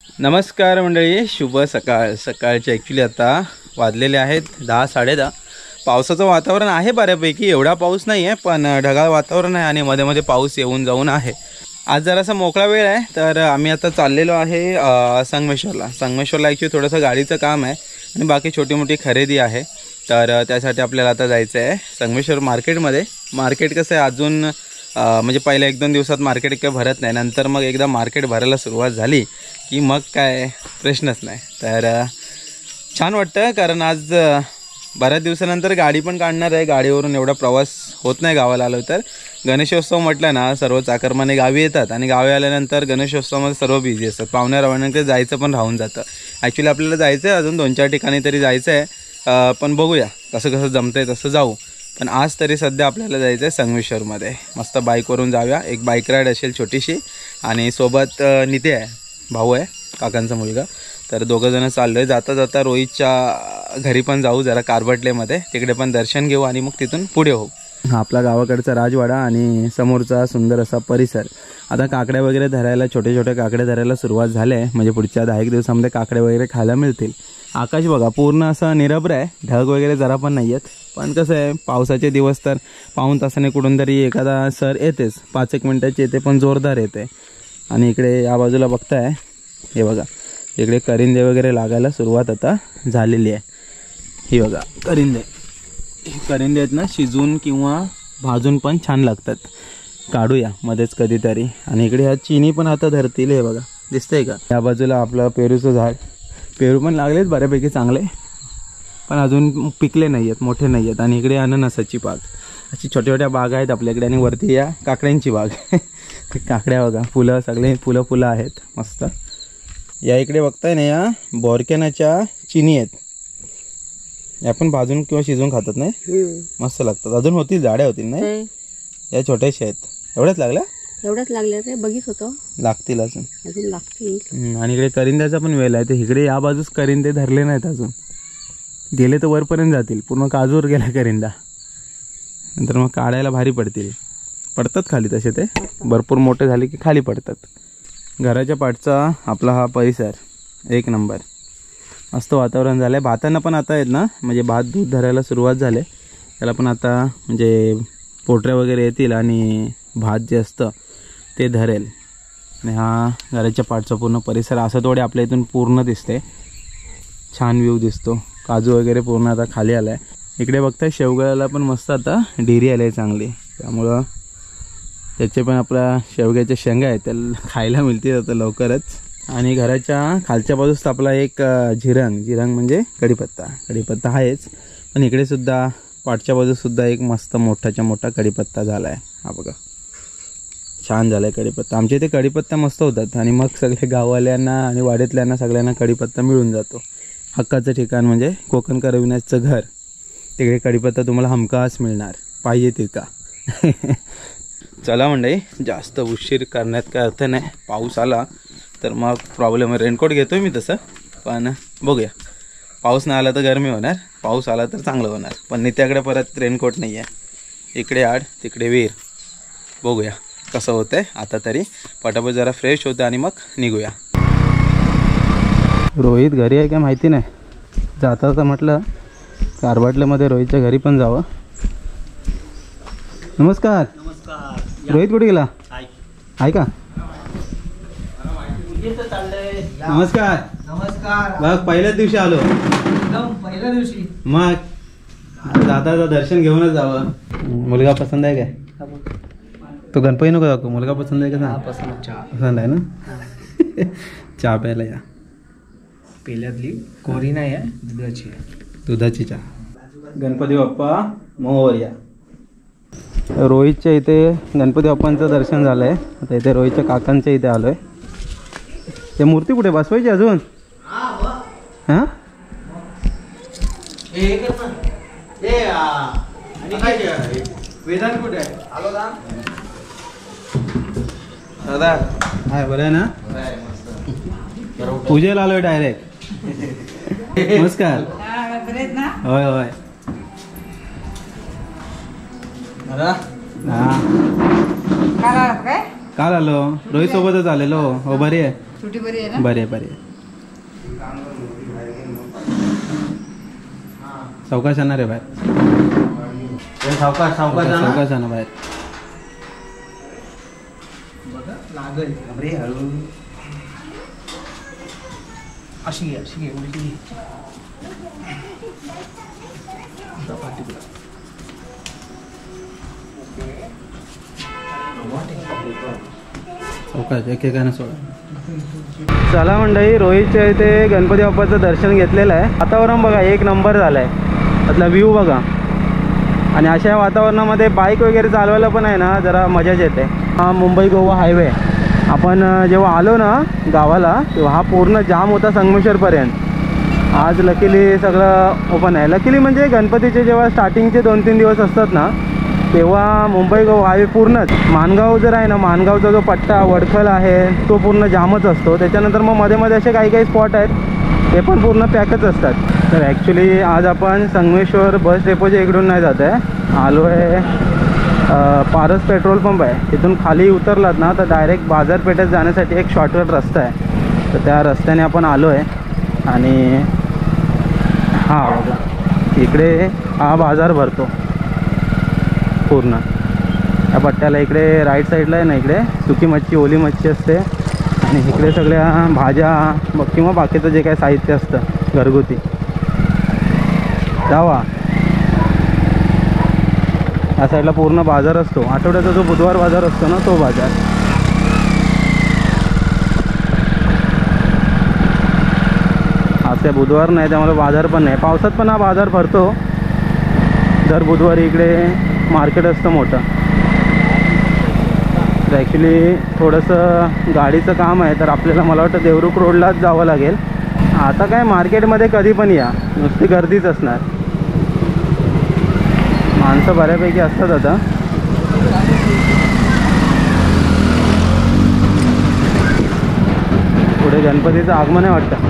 नमस्कार मंडळी, शुभ सकाळ. सकाळचे ॲक्च्युली आता वाजलेले आहेत 10 10:30. पावसाचं वातावरण आहे बऱ्यापैकी, एवढा पाऊस नाही आहे पण ढगाळ वातावरण आहे आणि मध्ये मध्ये पाऊस येऊन जाऊन आहे. आज जरासा मोकळा वेळ आहे तर आम्ही आता चाललेलो आहे संगमेश्वरला. संगमेश्वरला ॲक्च्युली थोडंसं गाडीचं काम आहे आणि बाकी छोटी मोठी खरेदी आहे. तर त्यासाठी आपल्याला आता जायचं आहे संगमेश्वर मार्केटमध्ये. मार्केट कसं आहे अजून म्हणजे पहिल्या 1-2 दिवसात मार्केट काही भरत नाही, नंतर मग एकदा मार्केट भरायला सुरुवात झाली की मग काय प्रश्नच नाही. तर छान वाटतं कारण आज बऱ्याच दिवसानंतर गाडी पण काढणार आहे. गाडीवरून एवढा प्रवास होत नाही गावाला आलो तर. गणेशोत्सव म्हटलं ना सर्व चाकरमाने गावी येतात आणि गावी आल्यानंतर गणेशोत्सवामध्ये सर्व बिझी असतात. पाहुण्या जायचं पण राहून जातं. ॲक्च्युली आपल्याला जायचं आहे अजून 2-4 ठिकाणी तरी जायचं आहे, पण बघूया कसं कसं जमतं आहे तसं जाऊ. पण आज तरी सध्या आपल्याला जायचं आहे संगमेश्वरमध्ये. मस्त बाईकवरून जाऊया. एक बाईक राईड असेल छोटीशी आणि सोबत निते आहे, भाऊ आहे काकांचा मुलगा. तर दोघंजणं चाललो आहे. जाता जाता रोहितच्या घरी पण जाऊ जरा कारबटलेमध्ये, तिकडे पण दर्शन घेऊ आणि मग तिथून पुढे होऊ. हा आपला गावाकडचा राजवाडा आणि समोरचा सुंदर असा परिसर. आता काकड्या वगैरे धरायला, छोटे छोटे काकडे धरायला सुरुवात झाली आहे. म्हणजे पुढच्या 10-1 दिवसामध्ये काकडे वगैरे खायला मिळतील. आकाश बघा पूर्ण असं निरभ्र आहे, ढग वगैरे जरा पण नाही आहेत. पण कसं आहे पावसाचे दिवस तर पाऊण तासाने कुठून तरी एखादा सर येतेच, 5-1 मिनटाची येते पण जोरदार येते. आणि इकडे या बाजूला बघताय हे बघा, इकडे करिंदे वगैरे लागायला सुरुवात आता झालेली आहे. ही बघा करिंदे आहेत ना, शिजून किंवा भाजून पण छान लागतात. काढूया मध्येच कधीतरी. आणि इकडे ह्या चिनी पण आता धरतील. हे बघा दिसतंय का, या बाजूला आपलं पेरूचं झाड. पेरू पण लागलेत बऱ्यापैकी चांगले, पण अजून पिकले नाही आहेत, मोठे नाही आहेत. आणि इकडे अननसाची बाग, अशी छोट्या छोट्या बाग आहेत आपल्याकडे. आणि वरती या काकड्यांची बाग. काकड्या बघा, फुलं सगळे फुलं आहेत मस्त. या इकडे बघताय ना, या बोरक्यानाच्या चिनी आहेत. या पण भाजून किंवा शिजवून खातात नाही, मस्त लागतात. अजून होतील, झाड्या होतील नाही, या छोट्याशा आहेत. एवढ्याच लागल्या रे, बघित होतो लागतील अजून लागतील. आणि इकडे करिंद्याचा पण वेल आहे. ते इकडे या बाजूस करिंदे धरले नाहीत अजून, गेले तर वरपर्यंत जातील. पूर्ण काजूवर गेला करिंदा, नंतर मग काढायला भारी पडतात खाली. तसे ते भरपूर मोठे झाले की खाली पडतात. घराच्या पाठचा आपला हा परिसर 1 नंबर. मस्त वातावरण झालं आहे. भातांना पण आता आहेत ना, म्हणजे भात दूध धरायला सुरुवात झाली. त्याला पण आता म्हणजे पोटऱ्या वगैरे येतील आणि भात जे असतं ते धरेल. आणि हा घराच्या पाठचा पूर्ण परिसर असं थोडे आपल्या इथून पूर्ण दिसते. छान व्ह्यू दिसतो. काजू वगैरे पूर्ण आता खाली आला आहे. इकडे बघताय शेवग्याला पण मस्त आता डेरी आली आहे चांगली, त्यामुळं त्याचे पण आपल्या शेवग्याच्या शेंगा आहेत त्याला खायला मिळतील आता लवकरच. आणि घराच्या खालच्या बाजूस आपला एक जिरंग म्हणजे कढीपत्ता आहेच, पण इकडे सुद्धा पाठच्या बाजूसुद्धा एक मस्त मोठाच्या मोठा कढीपत्ता झाला आहे. हा बघा छान झाला आहे कढीपत्ता. आमच्या इथे कढीपत्ता मस्त होतात आणि मग सगळे गाववाल्यांना आणि वाड्यातल्यांना सगळ्यांना कढीपत्ता मिळून जातो. हक्काचं ठिकाण म्हणजे कोकण करविण्याचं घर, तिकडे कढीपत्ता तुम्हाला हमखास मिळणार, पाहिजे तितका. चला मंडळी, जास्त उशीर करण्यात काय अर्थ नाही. पाऊस आला तर मग प्रॉब्लेम आहे. रेनकोट घेतो आहे मी तसं, पण बघूया. पाऊस नाही आला तर गरमी होणार, पाऊस आला तर चांगलं होणार. पण नित्याकडे परत रेनकोट नाही आहे. इकडे आड तिकडे विहीर, बघूया कसं होतं आहे. आता तरी पटापट जरा फ्रेश होतं आणि मग निघूया. रोहित घरी आहे काय माहिती नाही. जाता तर म्हटलं कारबाटल्यामध्ये रोहितच्या घरी पण जावं. नमस्कार. रोहित कुठे गेला आहे का? नमस्कार. बघ पहिल्याच दिवशी आलो. पहिल्या दिवशी मग जाता दर्शन घेऊनच जावं. मुलगा पसंत आहे काय? तो गणपती नको दाखव, मुलगा पसंत आहे का? पसंत आहे ना. चहा प्यायला या. पहिल्यातली कोरी नाही आहे, दुधाची चहा. गणपती बाप्पा मोरया. रोहितच्या इथे गणपती बाप्पांचं दर्शन झालं आहे. आता इथे रोहितच्या काकांच्या इथे आलो आहे. ते मूर्ती कुठे बसवायची अजून? हां वेदांत कुठे आहे? आलो दादा. हाय, बरं आहे ना? पूजेला आलोय डायरेक्ट. नमस्कार. होय होय. काल आलो, रोहित सोबतच आलेलो. हो बरी आहे. छोटी बरी आहे ना? बरे बरे. सावकाश जाणार आहे बाहेर. सावकाश सावकाश जाणार बाहेर. बघा लागेल. अरे हळू. अशी घे उलटी घे. सावकाश एकेकानं सोडा. चला मंडळी, रोहितच्या इथे गणपती बाप्पाचं दर्शन घेतलेलं आहे. वातावरण बघा एक नंबर झालं आहे. त्यातला व्ह्यू बघा. आणि अशा वातावरणामध्ये बाईक वगैरे चालवायला पण आहे ना जरा मजाच येते. हा मुंबई गोवा हायवे. आपण जेव्हा आलो ना गावाला तेव्हा हा पूर्ण जाम होता संगमेश्वरपर्यंत. आज लकीली सगळं ओपन आहे. लकीली म्हणजे गणपतीचे जेव्हा स्टार्टिंगचे 2-3 दिवस असतात ना तेव्हा मुंबई गोवा हायवे पूर्णच. माणगाव जर आहे ना, माणगावचा जो पट्टा वडखल आहे तो पूर्ण जामच असतो. त्याच्यानंतर मग मध्ये मध्ये असे काही काही स्पॉट आहेत ते पण पूर्ण पॅकच असतात. तर ॲक्च्युली आज आपण संगमेश्वर बस डेपोच्या इकडून नाही जात आहे. आलो आहे पारस पेट्रोल पंप आहे. तिथून खाली उतरलात ना तर डायरेक्ट बाजारपेठेत जाण्यासाठी एक शॉर्टकट रस्ता आहे. तर त्या रस्त्याने आपण आलो आहे. आणि हां बघा इकडे हा बाजार भरतो पूर्ण या पट्ट्याला. इकडे राईट साईडला आहे ना इकडे सुकी मच्छी ओली मच्छी असते. आणि इकडे सगळ्या भाज्या किंवा बाकीचं जे काय साहित्य असतं घरगुती. जावा या साईडला पूर्ण बाजार असतो. आठवड्याचा जो बुधवार बाजार असतो ना तो बाजार. आज काय बुधवार नाही त्यामुळे बाजार पण नाही. पावसात पण हा बाजार भरतो दर बुधवारी. इकडे मार्केट असतं मोठं. तर ॲक्च्युली थोडंसं गाडीचं काम आहे तर आपल्याला मला वाटतं देवरुख रोडलाच जावं लागेल. आता काय मार्केटमध्ये कधी पण या नुसती गर्दीच असणार. माणसं बऱ्यापैकी असतात. आता पुढे गणपतीचं आगमन आहे वाटतं.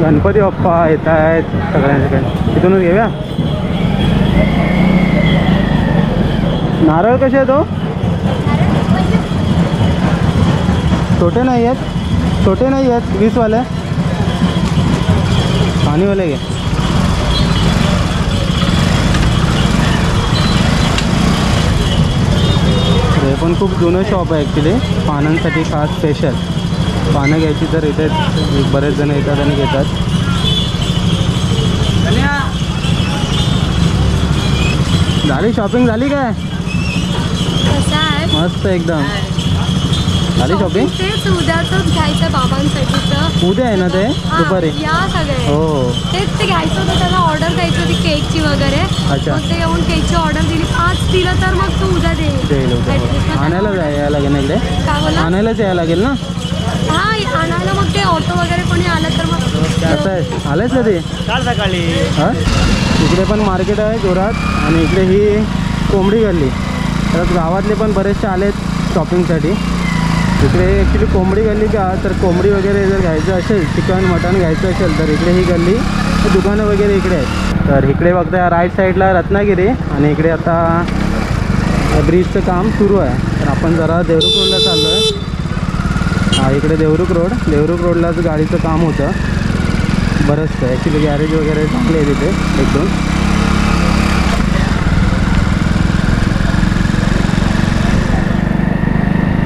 गणपती बाप्पा येत आहेत सगळ्यांचे. इथूनच घेऊया. नारळ कसे आहेत हो? छोटे नाही आहेत. छोटे नाही आहेत 20वाले. पाणीवाले घे. हे पण खूप जुनं शॉप आहे ॲक्च्युली. पानांसाठी खास स्पेशल. पानं घ्यायची तर इथे बरेच जण येतात आणि घेतात. झाली शॉपिंग झाली काय? मस्त एकदम. झाली शॉपिंग? तेच उद्याचंच घ्यायचं बाबांसाठी. उद्या आहे ना ते दुपारी? या सगळे. हो तेच ते घ्यायचं होतं. त्याला ऑर्डर द्यायची होती केकची वगैरे. अच्छा. मग ते येऊन केकची ऑर्डर दिली. आज दिलं तर मग तू उद्या दे. आणायला यायला लागेल ना इकडे? काय बोला? आणायलाच यायला लागेल ना? हा आणायला मग ते ऑटो वगैरे कोणी आलं तर मग. असं आहे. आलंच ना ते काल सकाळी. हां इकडे पण मार्केट आहे जोरात. आणि इकडे ही कोंबडी गल्ली. तर गावातले पण बरेचसे आलेत शॉपिंगसाठी. इकडे ॲक्च्युली कोंबडी गल्ली का तर कोंबडी वगैरे जर घ्यायचं असेल चिकन मटण घ्यायचं असेल तर इकडे ही गल्ली दुकानं वगैरे इकडे आहेत. तर इकडे बघता राईट साईडला रत्नागिरी. आणि इकडे आता ब्रिजचं काम सुरू आहे. तर आपण जरा देवरुख रोडला चाललो आहे. हा इकडे देवरुख रोडलाच गाडीचं काम होतं बरंचसं. ॲक्च्युली गॅरेज वगैरे चांगले आहे तिथे 1-2.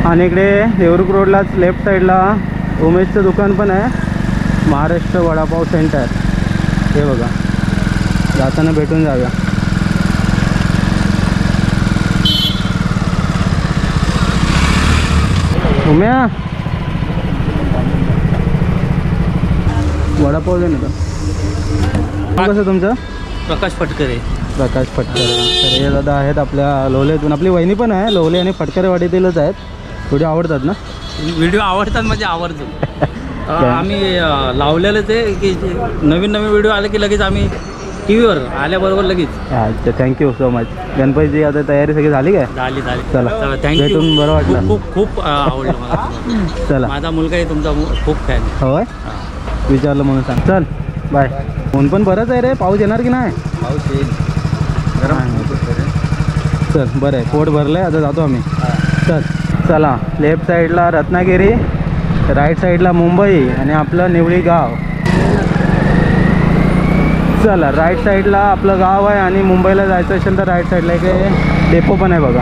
आणि इकडे देवरुख रोडलाच लेफ्ट साईडला उमेशचं दुकान पण आहे. महाराष्ट्र वडापाव सेंटर. हे बघा जाताना भेटून जाऊया. उम्या वडापाव दे ना. कसं तुमचं? प्रकाश फटकरे. प्रकाश फटकरे. तर हे दादा आहेत आपल्या लोलेतून. आपली वहिनी पण आहे लोले आणि फटकरेवाडीतीलच आहेत. व्हिडिओ आवडतात ना? व्हिडिओ आवडतात म्हणजे आवडतो. आम्ही लावलेलंच आहे की नवीन नवीन व्हिडिओ आले की लगेच आम्ही टी व्हीवर आल्याबरोबर लगेच. अच्छा थँक्यू सो मच. गणपतीची आता तयारी सगळी झाली काय? झाली चला थँक्यू. भेटून बरं वाटलं. खूप खूप आवडलं मला. चला माझा मुलगाही तुमचा खूप फॅन. होय विचारलं म्हणून सांग. चल बाय. ऊन पण बरंच आहे रे. पाऊस येणार की नाही? पाऊस येईल. चल बरं आहे. पोट भरलं आहे आता जातो आम्ही. चल चला. लेफ्ट साईडला रत्नागिरी, राईट साईडला मुंबई आणि आपलं निवळी गाव. चला राईट साईडला आपलं गाव आहे आणि मुंबईला जायचं असेल तर राईट साईडला एक डेपो पण आहे बघा.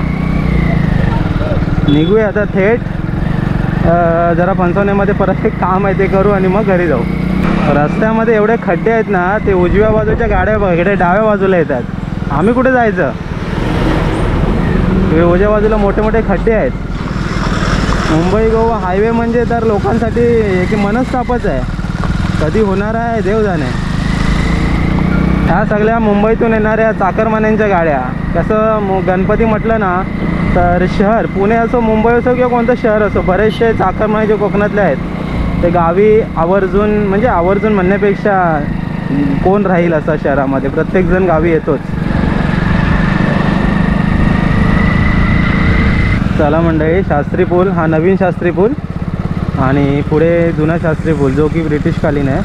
निघूया आता थेट. जरा पंचवण्यामध्ये परत एक काम आहे ते करू आणि मग घरी जाऊ. रस्त्यामध्ये एवढे खड्डे आहेत ना, ते उजव्या बाजूच्या गाड्या बघ इकडे डाव्या बाजूला येतात. आम्ही कुठे जायचं? उजव्या बाजूला मोठे मोठे खड्डे आहेत. मुंबई गोवा हायवे म्हणजे तर लोकांसाठी एक मनस्तापच आहे. कधी होणार आहे देव जाणे. ह्या सगळ्या मुंबईतून येणाऱ्या चाकरमान्यांच्या गाड्या. कसं गणपती म्हटलं ना तर शहर पुणे असो मुंबई असो किंवा कोणतं शहर असो, बरेचसे चाकरमाने जे कोकणातले आहेत ते गावी आवर्जून, म्हणजे आवर्जून म्हणण्यापेक्षा कोण राहील असं शहरामध्ये प्रत्येकजण गावी येतोच. चला मंडळी, शास्त्री पूल हा नवीन शास्त्री पूल आणि पुढे जुना शास्त्री पूल जो की ब्रिटिशकालीन आहे.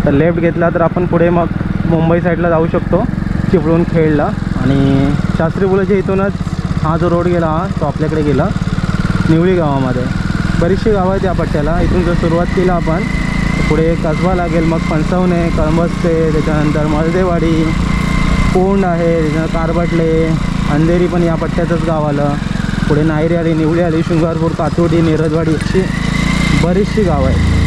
तर लेफ्ट घेतला तर आपण पुढे मग मुंबई साईडला जाऊ शकतो चिपळूण खेडला. आणि शास्त्री पुलाच्या इथूनच हा जो रोड गेला तो आपल्याकडे गेला निवळी गावामध्ये. बरीचशी गावं आहेत या पट्ट्याला. इथून जर सुरुवात केला आपण पुढे कसबा लागेल, मग फणसवणे, कळंबस्ते, त्याच्यानंतर मळदेवाडी, कोंड आहे, त्याच्यानंतर कारबटले, अंधेरी पण या पट्ट्याचंच गाव आलं. पुढे नायरी आली, निवळी आली, शृंगारपूर, कातोडी, निरजवाडी अशी बरीचशी गावं आहेत.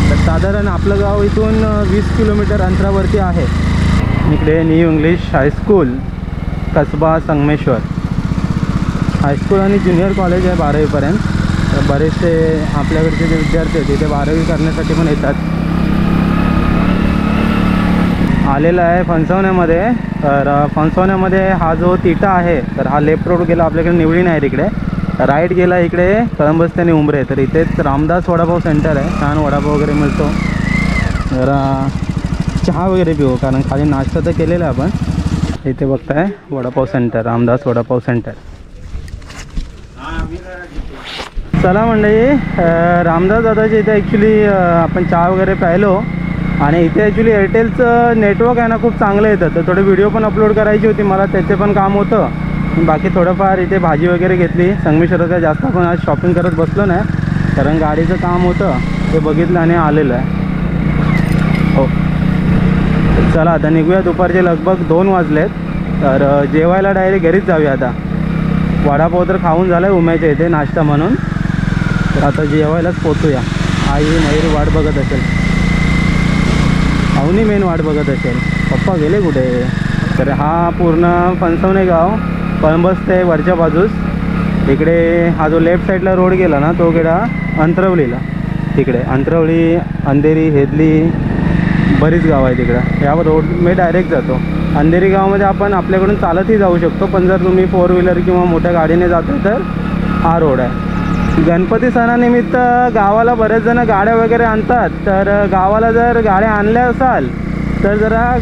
तर साधारण आपलं गाव इथून 20 किलोमीटर अंतरावरती आहे. इकडे new English high school Kasba Sangameshwar high school आणि ज्युनियर कॉलेज आहे 12वीपर्यंत. तर बरेचसे आपल्याकडचे जे विद्यार्थी आहेत तिथे 12वी करण्यासाठी पण येतात. आलेला आहे फणसवण्यामध्ये. तर फणसवण्यामध्ये हा जो तिटा आहे तर हा लेफ्ट रोड गेला आपल्याकडे निवळी नाही तिकडे, राईट गेला इकडे कळंबस्ते आणि उंबरे. तर इथेच रामदास वडापाव सेंटर आहे. छान वडापाव वगैरे मिळतो. जरा चहा वगैरे पिऊ कारण खाली नाश्ता तर केलेला आहे आपण. इथे बघताय वडापाव सेंटर, रामदास वडापाव सेंटर. चला मंडळी, रामदास दादाच्या इथे ॲक्च्युली आपण चहा वगैरे प्यायलो आणि इथे ॲक्च्युली एअरटेलचं नेटवर्क आहे ना खूप चांगलं येतं. तर थोडे व्हिडिओ पण अपलोड करायची होती मला, त्याचे पण काम होतं. बाकी थोडंफार इथे भाजी वगैरे घेतली. संगमेश्वराचा जास्त आपण आज शॉपिंग करत बसलो नाही कारण गाडीचं काम होतं ते बघितलं आणि आलेलं आहे. हो चला आता निघूया. दुपारचे लगभग 2 वाजलेत. तर जेवायला डायरेक्ट घरीच जाऊया आता. वडापाव तर खाऊन झाला आहे उम्याच्या इथे नाश्ता म्हणून. तर आता जेवायलाच पोचूया. आई मयूर वाट बघत असेल, अवनी मेन वाट बघत असेल. पप्पा गेले कुठे? तर हा पूर्ण फणसवणे गाव कळंबस्ते वरच्या बाजूस. इकडे हा जो लेफ्ट साईडला रोड गेला ना तो गेला अंतरवलीला. तिकडे अंतरवली, अंधेरी, हेदली बरीच गाव आहे तिकडं. या रोड मी डायरेक्ट जातो. अंधेरी गावामध्ये आपण आपल्याकडून चालतही जाऊ शकतो, पण जर तुम्ही 4 व्हीलर किंवा मोठ्या गाडीने जातो तर हा रोड आहे. गणपती सणानिमित्त गावाला बरेच जण गाड्या वगैरे आणतात. तर गावाला जर गाड्या आणल्या असाल तर जरा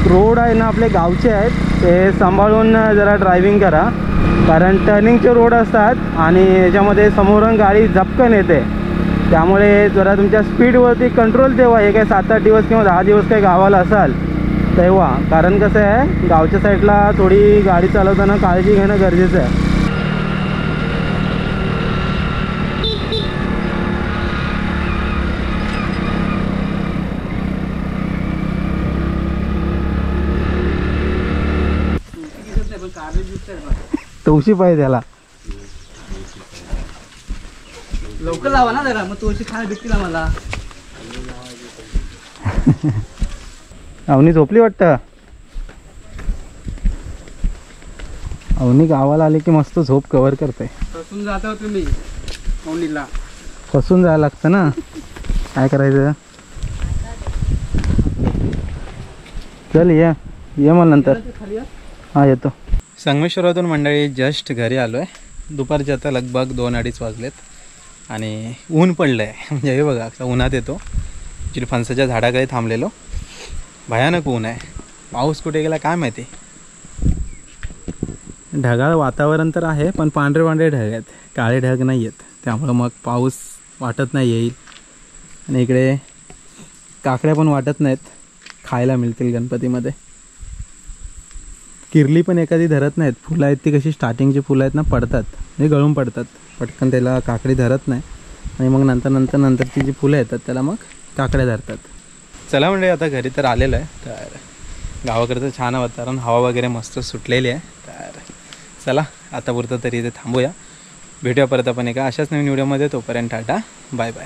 रोड आहे ना आपले गावचे आहेत ते सांभाळून जरा ड्रायव्हिंग करा कारण टर्निंगचे रोड असतात आणि याच्यामध्ये समोरून गाडी झपकन येते. त्यामुळे जरा तुमच्या स्पीडवरती कंट्रोल ठेवा. हे काय 7-8 दिवस किंवा 10 दिवस काही गावाला असाल तेव्हा. कारण कसं आहे गावच्या साईडला थोडी गाडी चालवताना काळजी घेणं गरजेचं आहे. तुळशी पाहिजे त्याला. लवकर लावा ना जरा, मग तुळशी खायला भेटतील आम्हाला. अवनी झोपली वाटतं. अवनी गावाला आली की मस्त झोप कव्हर करते. फसून जाता तुम्ही अवनीला. फसून जायला लागतं ना, काय करायचं. चल ये ये मग नंतर. हां येतो. संगमेश्वरातून मंडळी जस्ट घरी आलो आहे. दुपारचे आता लगभग 2-2:30 वाजलेत आणि ऊन पडलं आहे. म्हणजे हे बघा आता उन्हात येतो. ॲक्च्युली फणसाच्या झाडाकडे थांबलेलो. भयानक ऊन आहे. पाऊस कुठे गेला काय माहिती. ढगाळ वातावरण तर आहे पण पांढरे पांढरे ढग आहेत, काळे ढग नाही आहेत. त्यामुळं मग पाऊस वाटत नाही येईल. आणि इकडे काकड्या पण वाटत नाहीत खायला मिळतील गणपतीमध्ये. किरली पण एखादी धरत नाहीत. फुलं आहेत ती कशी स्टार्टिंगची फुलं आहेत ना पडतात, म्हणजे गळून पडतात पटकन, त्याला काकडी धरत नाही. आणि मग नंतरची जी फुलं येतात त्याला मग काकड्या धरतात. चला म्हणजे आता घरी तर आलेलं आहे. तर गावाकडचं छान वातावरण, हवा वगैरे मस्त सुटलेली आहे. तर चला आता पुरतं तरी इथे थांबूया. भेटूया परत आपण एका अशाच नवीन व्हिडिओमध्ये. तोपर्यंत टाटा बाय बाय.